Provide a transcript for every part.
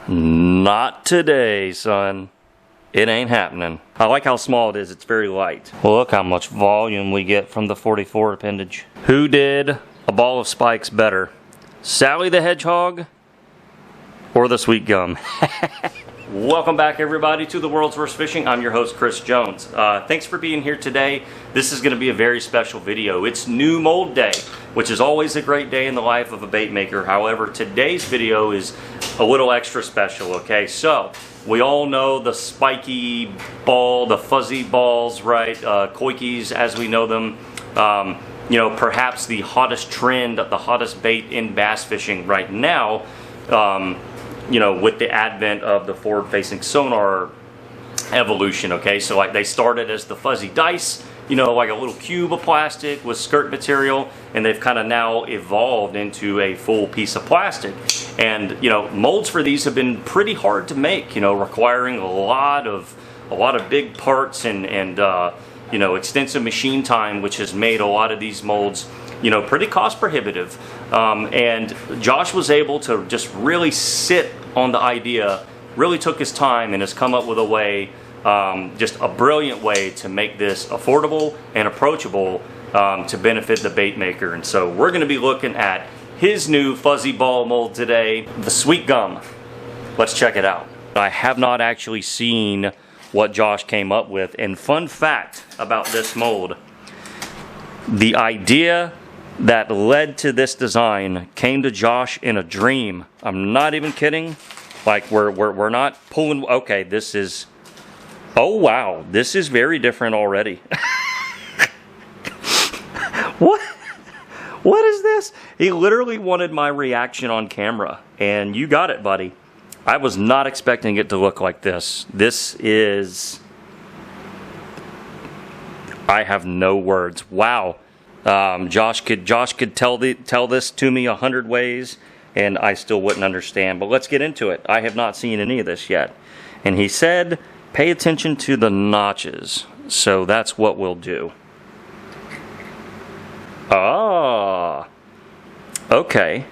Not today, son. It ain't happening. I like how small it is. It's very light. Well, look how much volume we get from the 44 appendage. Who did a ball of spikes better? Sally the Hedgehog or the Sweetgum? Welcome back, everybody, to the World's Worst Fishing. I'm your host, Chris Jones. Thanks for being here today. This is going to be a very special video. It's New Mold Day, which is always a great day in the life of a bait maker. However, today's video is a little extra special, okay? So, we all know the spiky ball, the fuzzy balls, right? Koikis, as we know them. You know, perhaps the hottest trend, the hottest bait in bass fishing right now. You know, with the advent of the forward-facing sonar evolution, okay? So like they started as the fuzzy dice, you know, like a little cube of plastic with skirt material, and they've kind of now evolved into a full piece of plastic. And, you know, molds for these have been pretty hard to make, you know, requiring a lot of big parts and you know, extensive machine time, which has made a lot of these molds, you know, pretty cost prohibitive. And Josh was able to just really sit on the idea, really took his time, and has come up with a way, just a brilliant way to make this affordable and approachable to benefit the bait maker. And so we're going to be looking at his new fuzzy ball mold today, the Sweetgum. Let's check it out. I have not actually seen what Josh came up with. And fun fact about this mold, the idea that led to this design came to Josh in a dream. I'm not even kidding. Like we're not pulling. Okay, this is. Oh wow, this is very different already. What is this? He literally wanted my reaction on camera, and you got it, buddy. I was not expecting it to look like this. This is. I have no words. Wow. Josh could tell this to me 100 ways, and I still wouldn't understand. But let's get into it. I have not seen any of this yet. And he said, pay attention to the notches. So that's what we'll do. Ah, okay.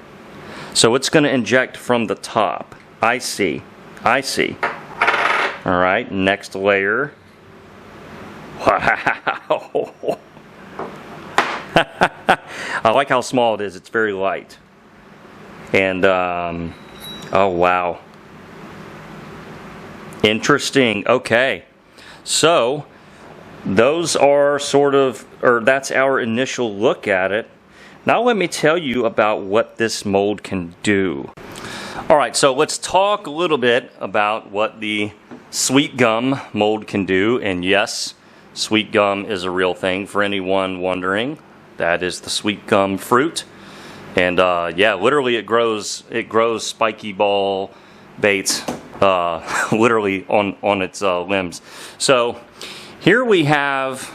So it's going to inject from the top. I see. I see. All right, next layer. Wow. I like how small it is. It's very light. And, oh wow. Interesting. Okay. So, those are sort of, or that's our initial look at it. Now let me tell you about what this mold can do. Alright, so let's talk a little bit about what the Sweetgum mold can do. And yes, Sweetgum is a real thing for anyone wondering. That is the Sweetgum fruit. And yeah, literally it grows spiky ball baits literally on its limbs. So here we have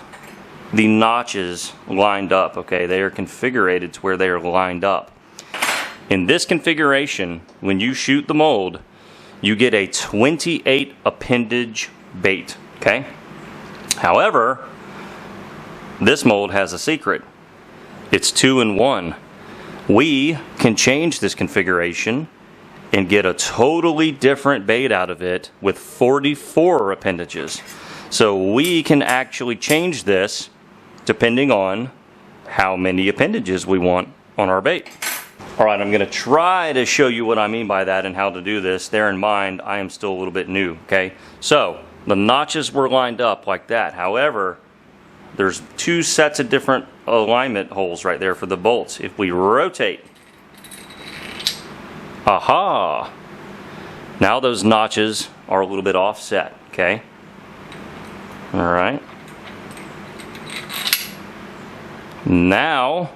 the notches lined up, okay? They are configured to where they are lined up. In this configuration, when you shoot the mold, you get a 28 appendage bait, okay? However, this mold has a secret. It's 2-in-1. We can change this configuration and get a totally different bait out of it with 44 appendages. So we can actually change this depending on how many appendages we want on our bait. Alright, I'm going to try to show you what I mean by that and how to do this. Bear in mind, I am still a little bit new, okay? So, the notches were lined up like that. However, there's two sets of different alignment holes right there for the bolts. If we rotate, aha! Now those notches are a little bit offset, okay? Alright. Now,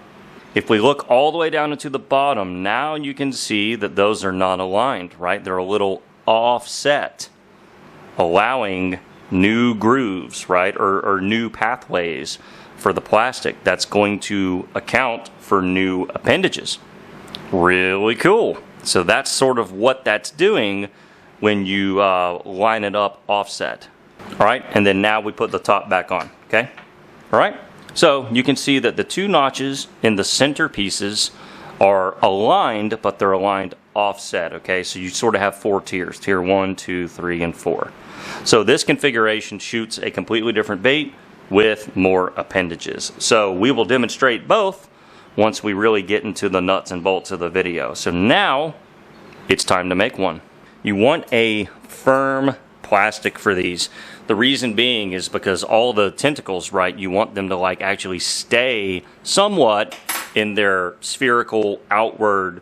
if we look all the way down into the bottom, now you can see that those are not aligned, right? They're a little offset, allowing new grooves, right? Or new pathways for the plastic. That's going to account for new appendages. Really cool. So that's sort of what that's doing when you line it up offset. All right, and then now we put the top back on, okay? All right, so you can see that the two notches in the center pieces are aligned, but they're aligned offset, okay? So you sort of have 4 tiers, tier 1, 2, 3, and 4. So this configuration shoots a completely different bait with more appendages. So we will demonstrate both once we really get into the nuts and bolts of the video. So now it's time to make one. You want a firm plastic for these. The reason being is because all the tentacles, right, you want them to like actually stay somewhat in their spherical outward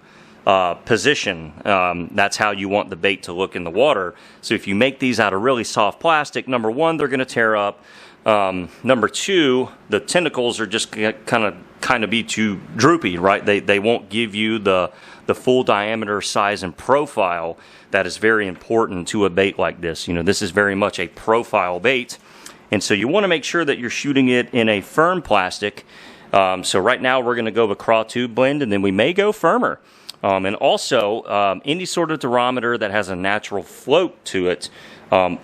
position. That's how you want the bait to look in the water. So if you make these out of really soft plastic, number one, they're going to tear up. Number two, the tentacles are just kind of be too droopy, right? They won't give you the full diameter, size, and profile that is very important to a bait like this. You know, this is very much a profile bait, and so you want to make sure that you're shooting it in a firm plastic. So right now we're going to go with craw tube blend, and then we may go firmer. And also, any sort of durometer that has a natural float to it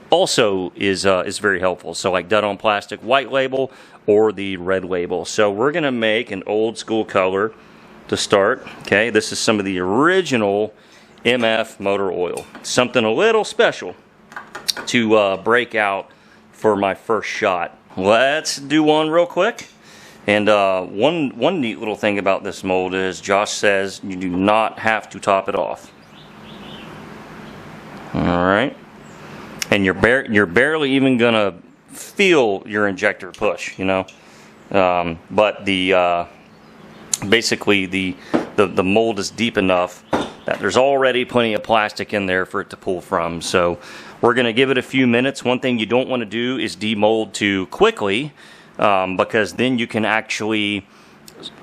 also is very helpful. So like Dead On Plastic White Label or the Red Label. So we're going to make an old school color to start. Okay, this is some of the original MF motor oil. Something a little special to break out for my first shot. Let's do one real quick. And one neat little thing about this mold is Josh says you do not have to top it off. Alright. And you're barely even going to feel your injector push, you know. But basically the mold is deep enough that there's already plenty of plastic in there for it to pull from. So we're going to give it a few minutes. One thing you don't want to do is demold too quickly, because then you can actually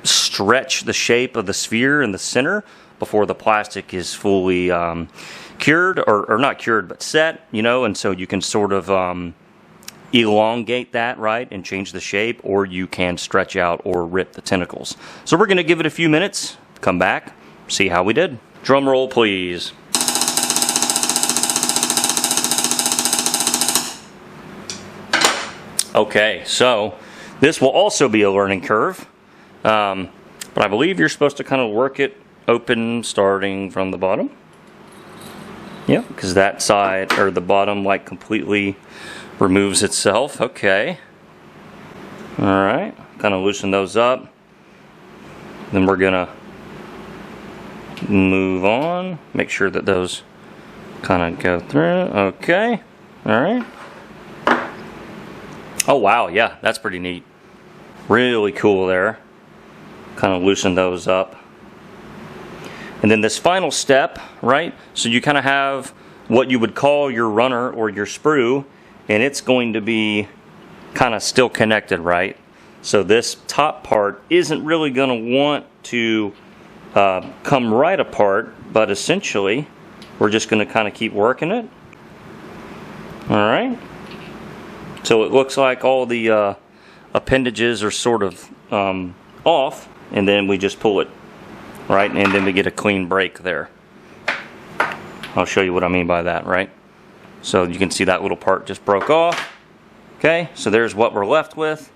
stretch the shape of the sphere in the center before the plastic is fully cured, or not cured, but set, you know, and so you can sort of elongate that, right, and change the shape, or you can stretch out or rip the tentacles. So we're going to give it a few minutes, come back, see how we did. Drum roll, please. Okay, so this will also be a learning curve, but I believe you're supposed to kind of work it open starting from the bottom. Yeah, because that side, or the bottom, like completely removes itself. Okay. Alright, kind of loosen those up. Then we're going to move on. Make sure that those kind of go through. Okay. Alright. Oh wow, yeah, that's pretty neat. Really cool there. Kind of loosen those up. And then this final step, right? So you kind of have what you would call your runner or your sprue, and it's going to be kind of still connected, right? So this top part isn't really going to want to come right apart, but essentially we're just going to kind of keep working it. All right. So it looks like all the appendages are sort of off, and then we just pull it, right? And then we get a clean break there. I'll show you what I mean by that, right? So you can see that little part just broke off. Okay, so there's what we're left with.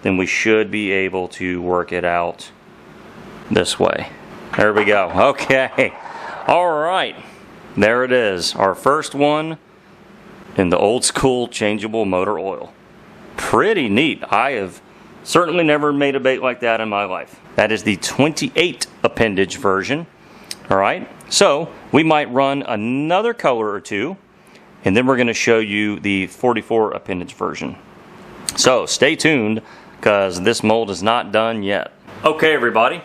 Then we should be able to work it out this way. There we go. Okay. All right. There it is. Our first one in the old school changeable motor oil. Pretty neat. I have certainly never made a bait like that in my life. That is the 28 appendage version. All right. So we might run another color or two, and then we're going to show you the 44 appendage version. So stay tuned, because this mold is not done yet. Okay, everybody,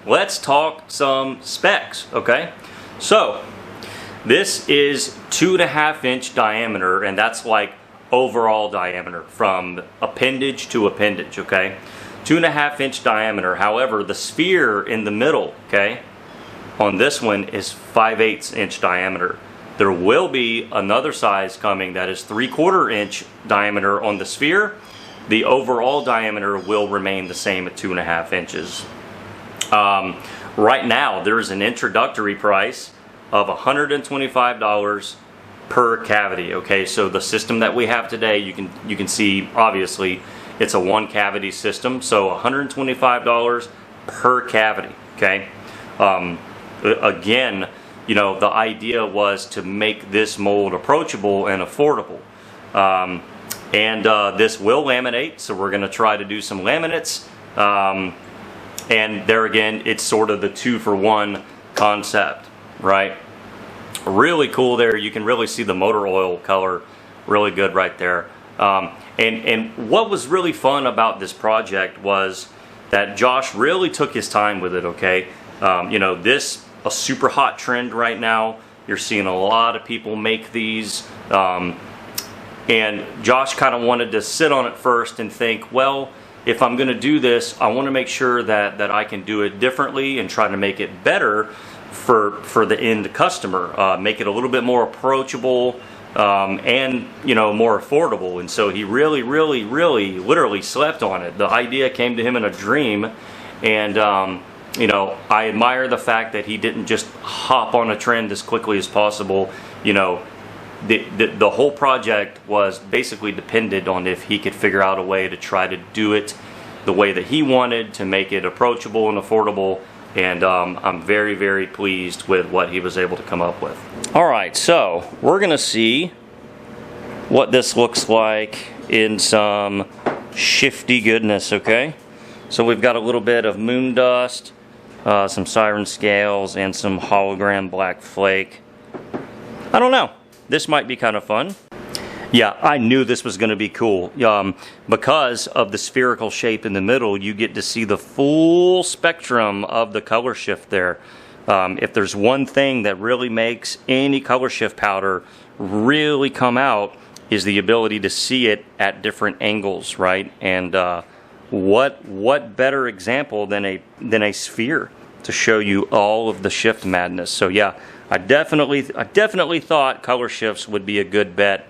let's talk some specs, okay? So this is 2.5 inch diameter, and that's like overall diameter from appendage to appendage, okay? 2.5 inch diameter. However, the sphere in the middle, okay, on this one is 5/8 inch diameter. There will be another size coming that is 3/4 inch diameter on the sphere. The overall diameter will remain the same at 2.5 inches. Right now, there's an introductory price of $125 per cavity. Okay, so the system that we have today, you can see obviously it's a 1 cavity system, so $125 per cavity. Okay, Again, you know, the idea was to make this mold approachable and affordable. This will laminate, so we're going to try to do some laminates. And there again, it's sort of the 2-for-1 concept, right? Really cool there. You can really see the motor oil color really good right there. And what was really fun about this project was that Josh really took his time with it, okay? You know, this a super hot trend right now. You're seeing a lot of people make these. And Josh kind of wanted to sit on it first and think, well, if I'm going to do this, I want to make sure that I can do it differently and try to make it better for the end customer. Make it a little bit more approachable and, you know, more affordable. And so he really literally slept on it. The idea came to him in a dream. And, you know, I admire the fact that he didn't just hop on a trend as quickly as possible. You know, the whole project was basically dependent on if he could figure out a way to try to do it the way that he wanted, to make it approachable and affordable. And I'm very pleased with what he was able to come up with. Alright, so we're gonna see what this looks like in some shifty goodness, okay? So we've got a little bit of moon dust, some siren scales, and some hologram black flake. I don't know. This might be kind of fun. Yeah, I knew this was going to be cool. Because of the spherical shape in the middle, you get to see the full spectrum of the color shift there. If there's one thing that really makes any color shift powder really come out, is the ability to see it at different angles, right? And what better example than a sphere to show you all of the shift madness? So yeah, I definitely thought color shifts would be a good bet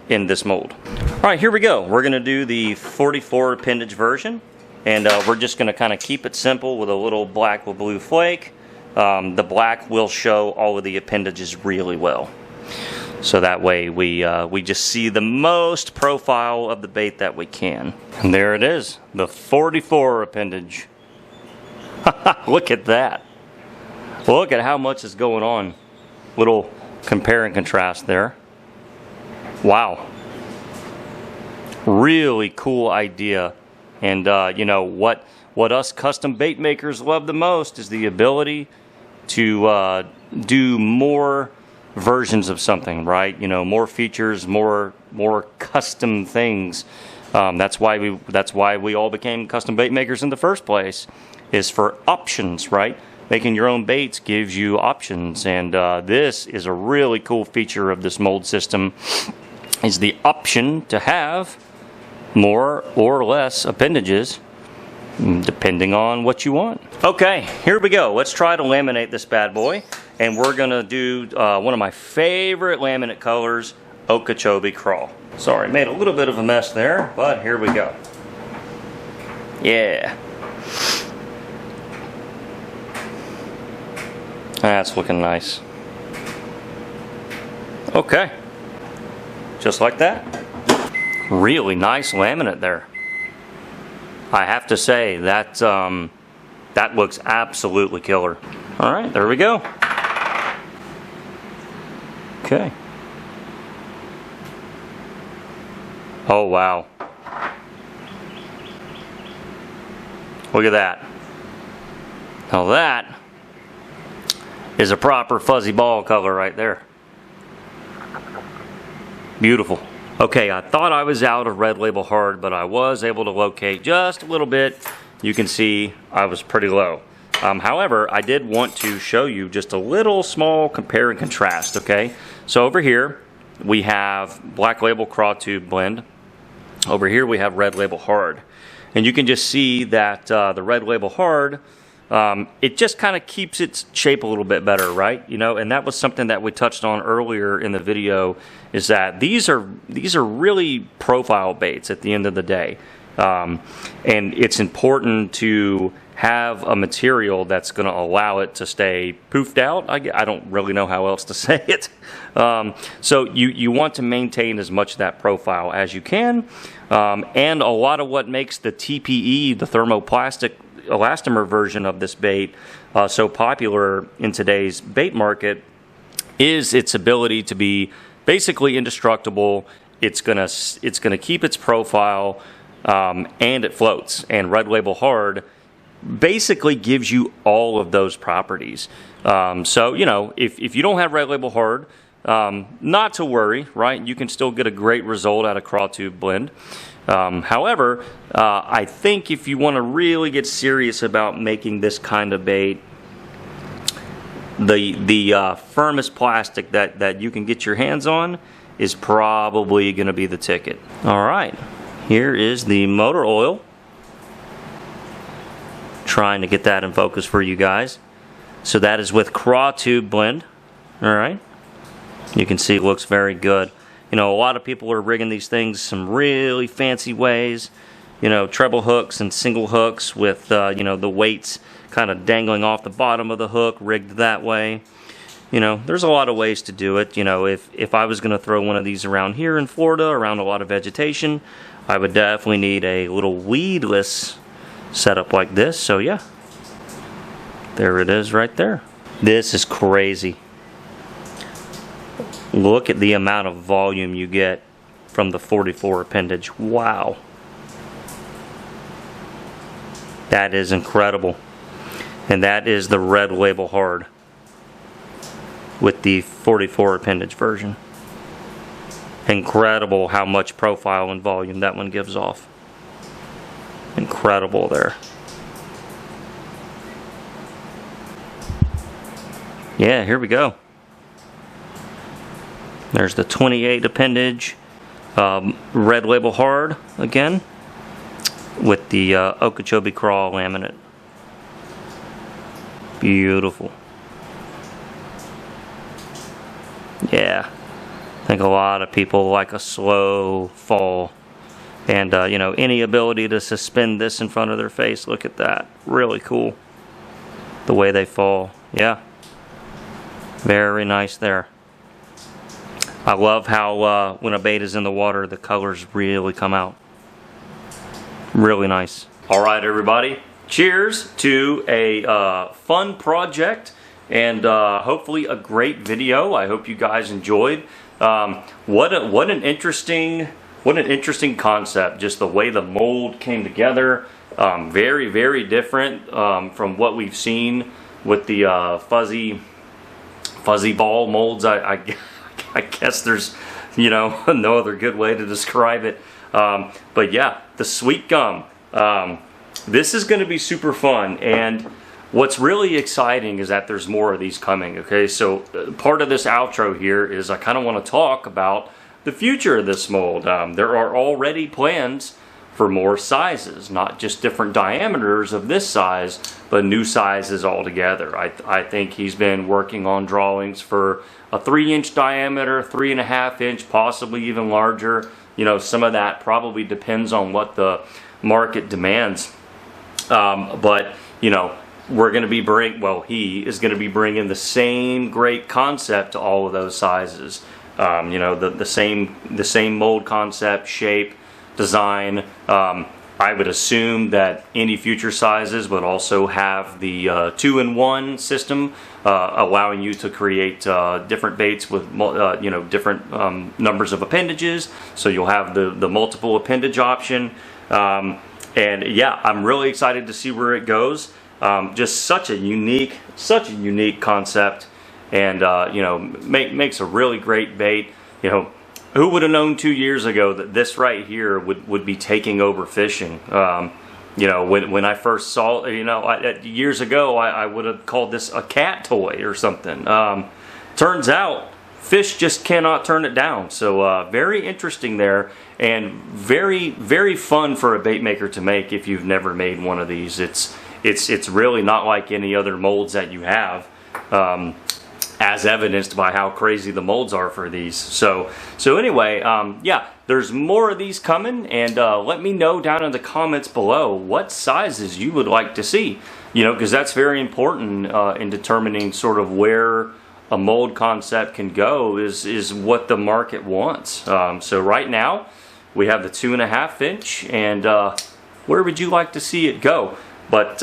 in this mold. All right, here we go. We're going to do the 44 appendage version, and we're just going to kind of keep it simple with a little black with blue flake. The black will show all of the appendages really well, so that way we just see the most profile of the bait that we can. And there it is, the 44 appendage. Look at that. Look at how much is going on. Little compare and contrast there. Wow. Really cool idea. And you know, what us custom bait makers love the most is the ability to do more versions of something, right? You know, more features, more custom things. That's why we all became custom bait makers in the first place, is for options, right? Making your own baits gives you options, and this is a really cool feature of this mold system, is the option to have more or less appendages depending on what you want. Okay, here we go. Let's try to laminate this bad boy, and we're gonna do one of my favorite laminate colors, Okeechobee Crawl. Sorry, made a little bit of a mess there, but here we go. Yeah. That's looking nice. Okay, just like that. Really nice laminate there. I have to say that that looks absolutely killer. All right, there we go. Okay. Oh wow. Look at that. Now that is a proper fuzzy ball color right there. Beautiful. Okay, I thought I was out of Red Label Hard, but I was able to locate just a little bit. You can see I was pretty low. However, I did want to show you just a little small compare and contrast, okay? So over here, we have Black Label Craw Tube Blend. Over here, we have Red Label Hard. And you can just see that the Red Label Hard, it just kind of keeps its shape a little bit better, right? You know, and that was something that we touched on earlier in the video, is that these are really profile baits at the end of the day. And it's important to have a material that's going to allow it to stay poofed out. I don't really know how else to say it. So you want to maintain as much of that profile as you can. And a lot of what makes the TPE, the thermoplastic, elastomer version of this bait so popular in today's bait market is its ability to be basically indestructible. It's gonna keep its profile, and it floats. And Red Label Hard basically gives you all of those properties. So you know, if you don't have Red Label Hard, not to worry, right? You can still get a great result out of craw tube blend. However, I think if you want to really get serious about making this kind of bait, the firmest plastic that you can get your hands on is probably going to be the ticket. All right, here is the motor oil. Trying to get that in focus for you guys. So that is with craw tube blend. All right, you can see it looks very good. You know, a lot of people are rigging these things some really fancy ways. You know, treble hooks and single hooks with, you know, the weights kind of dangling off the bottom of the hook, rigged that way. You know, there's a lot of ways to do it. You know, if I was going to throw one of these around here in Florida, around a lot of vegetation, I would definitely need a little weedless setup like this. So yeah, there it is right there. This is crazy. Look at the amount of volume you get from the 44 appendage. Wow. That is incredible. And that is the Red Label Hard with the 44 appendage version. Incredible how much profile and volume that one gives off. Incredible there. Yeah, here we go. There's the 28 appendage, Red Label Hard again, with the Okeechobee Craw laminate. Beautiful. Yeah, I think a lot of people like a slow fall. And, you know, any ability to suspend this in front of their face, look at that. Really cool. The way they fall. Yeah. Very nice there. I love how when a bait is in the water, the colors really come out. Really nice. All right, everybody. Cheers to a fun project and hopefully a great video. I hope you guys enjoyed. What an interesting concept. Just the way the mold came together. Very, very different from what we've seen with the fuzzy ball molds. I guess there's, you know, no other good way to describe it. But yeah, the Sweetgum. This is going to be super fun, and what's really exciting is that there's more of these coming. Okay, so part of this outro here is I kind of want to talk about the future of this mold. There are already plans for more sizes, not just different diameters of this size, but new sizes altogether. I think he's been working on drawings for a 3-inch diameter, 3.5 inch, possibly even larger. You know, some of that probably depends on what the market demands. But you know, we're going to be he is going to be bringing the same great concept to all of those sizes. You know, the same mold concept, shape, design. I would assume that any future sizes would also have the 2-in-1 system, allowing you to create different baits with you know, different numbers of appendages. So you'll have the multiple appendage option. And yeah, I'm really excited to see where it goes. Just such a unique concept, and you know, makes a really great bait. You know, who would have known 2 years ago that this right here would be taking over fishing? You know, when I first saw, you know, years ago, I would have called this a cat toy or something. Turns out, fish just cannot turn it down. So very interesting there, and very, very fun for a bait maker to make if you've never made one of these. It's really not like any other molds that you have, as evidenced by how crazy the molds are for these. So anyway, yeah, there's more of these coming, and let me know down in the comments below what sizes you would like to see. You know, because that's very important in determining sort of where a mold concept can go, is what the market wants. So right now we have the 2.5 inch, and where would you like to see it go? But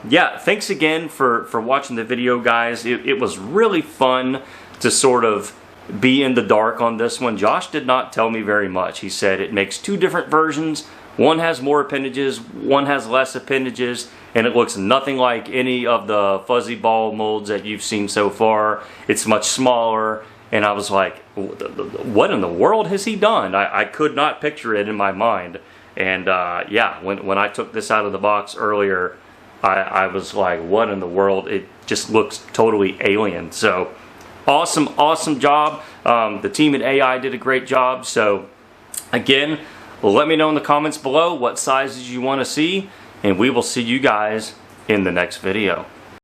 yeah, thanks again for watching the video, guys. It was really fun to sort of be in the dark on this one. Josh did not tell me very much. He said it makes 2 different versions. One has more appendages, one has less appendages, and it looks nothing like any of the fuzzy ball molds that you've seen so far. It's much smaller, and I was like, what in the world has he done? I could not picture it in my mind. And yeah, when I took this out of the box earlier, I was like, what in the world? It just looks totally alien. So awesome job. The team at AI did a great job. So again, let me know in the comments below what sizes you want to see, and we will see you guys in the next video.